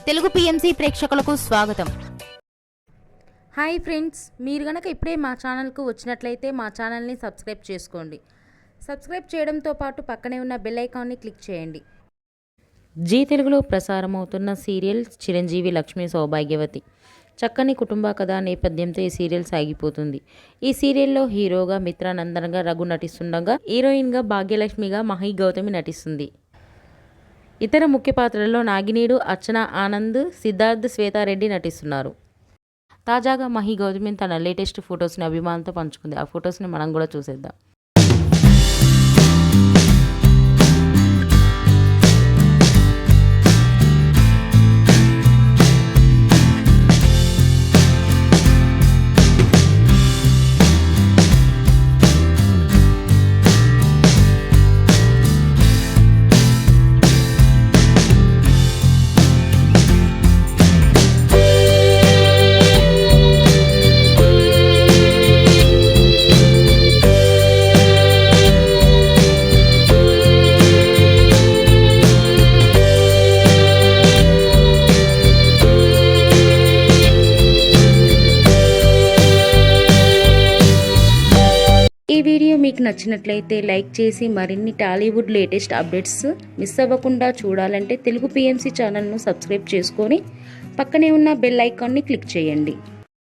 Telugu PMC ప్రేక్షకులకు స్వాగతం. Hi friends, మీరు గనక ఇప్పుడే మా ఛానల్కు వచ్చినట్లయితే మా ఛానల్ని సబ్స్క్రైబ్ చేసుకోండి. సబ్స్క్రైబ్ చేయడంతో పాటు పక్కనే ఉన్న బెల్ ఐకాన్ని క్లిక్ చేయండి. జీ తెలుగులో ప్రసారమవుతున్న సీరియల్ చిరంజీవి లక్ష్మీ సౌభాగ్యవతి. చక్కని కుటుంబ కథ నేపథ్యంతో ఈ సీరియల్ సాగిపోతుంది. ఈ సీరియల్లో హీరోగా మిత్రానందన్గా రఘు నటిస్తుండగా, హీరోయిన్గా భాగ్యలక్ష్మిగా మహి గౌతమి నటిస్తుంది. ఇతర ముఖ్య పాత్రల్లో నాగినీడు, అర్చన ఆనంద్, సిద్ధార్థ్, శ్వేతారెడ్డి నటిస్తున్నారు. తాజాగా మహి గౌతమి తన లేటెస్ట్ ఫొటోస్ని అభిమానులతో పంచుకుంది. ఆ ఫొటోస్ని మనం కూడా చూసేద్దాం. ఈ వీడియో మీకు నచ్చినట్లయితే లైక్ చేసి మరిన్ని టాలీవుడ్ లేటెస్ట్ అప్డేట్స్ మిస్ అవ్వకుండా చూడాలంటే తెలుగు పిఎంసి ఛానల్ను సబ్స్క్రైబ్ చేసుకొని పక్కనే ఉన్న బెల్ ఐకాన్ని క్లిక్ చేయండి.